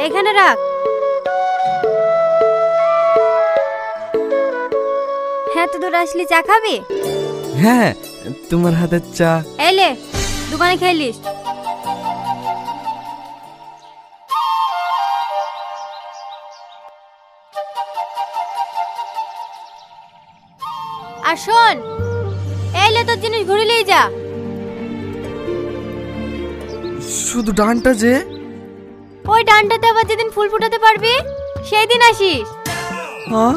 এখানে রাখ। হ্যাঁ, তো দূর আসলি চা খাবি? হ্যাঁ, তোমার হাতের চা। এলে দোকানে খেলিস। আর শোন, এলে তোর জিনিস ঘুরিলেই যা। শুধু ডানটা যে। ওই ডানটাতে আবার যেদিন ফুল ফুটাতে পারবি সেই দিন আসিস। হ্যাঁ,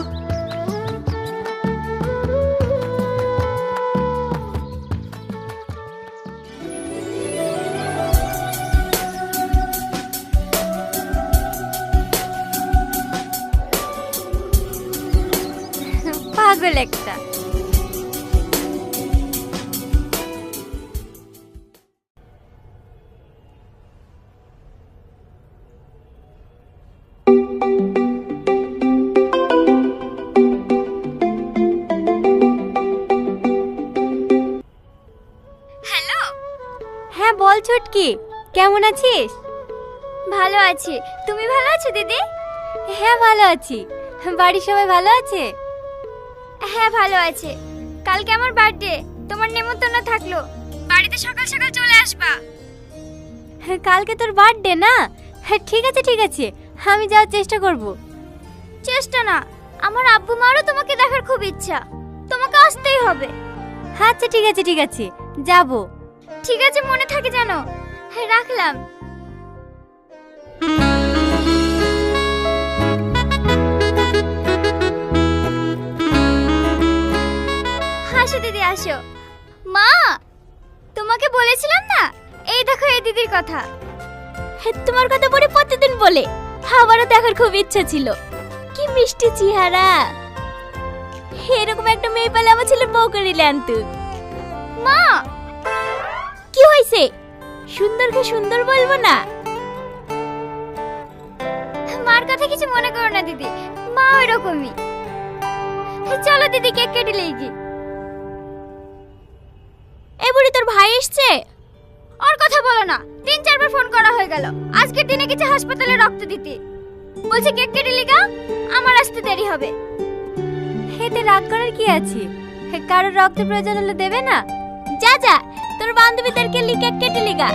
পাগল একটা। হ্যালো। হ্যাঁ বল ছুটকি, কেমন আছিস? ভালো আছি, তুমি ভালো আছো দিদি? হ্যাঁ ভালো আছি। বাড়ির সবাই ভালো আছে? হ্যাঁ ভালো আছে। কালকে আমার বার্থডে, তোমার নেমন্তন্ন থাকলো, বাড়িতে সকাল সকাল চলে আসবা। কালকে তোর বার্থডে না? হ্যাঁ ঠিক আছে ঠিক আছে, আমি যাওয়ার চেষ্টা করব। চেষ্টা না, আমার আব্বু মারও তোমাকে দেখার খুব ইচ্ছা, তোমাকে আসতেই হবে। আচ্ছা ঠিক আছে ঠিক আছে, যাব। ঠিক আছে, মনে থাকে জানো। হ্যাঁ রাখলাম। হাসো দিদি আসো। মা, তোমাকে বলেছিলাম না, এই দেখো এই দিদির কথা। তোমার কথা পরে প্রতিদিন বলে, আমারও দেখার খুব ইচ্ছা ছিল। কি মিষ্টি চেহারা, এরকম একটা মেয়ে পেলে আমার ছেলে বউ করিলে আনতু। মা, কি হয়েছে? সুন্দরকে সুন্দর বলবো না? মার কথা কিছু মনে করো না দিদি, মা ওইরকমই। চলো দিদি কেক কেটে লেগে। এই বুড়ি তোর ভাই এসছে? ওর কথা বলো না, 3-4 বার ফোন করা হয়ে গেল। আজকের দিনে গেছে হাসপাতালে রক্ত দিতে, বলছে কেক কেটে লিগা, আমার আসতে দেরি হবে। এতে রাগ করার কি আছে? কারোর রক্তের প্রয়োজন হলে দেবে না? যা যা, তোর বান্ধবীদেরকে কেক কেটে লিগা।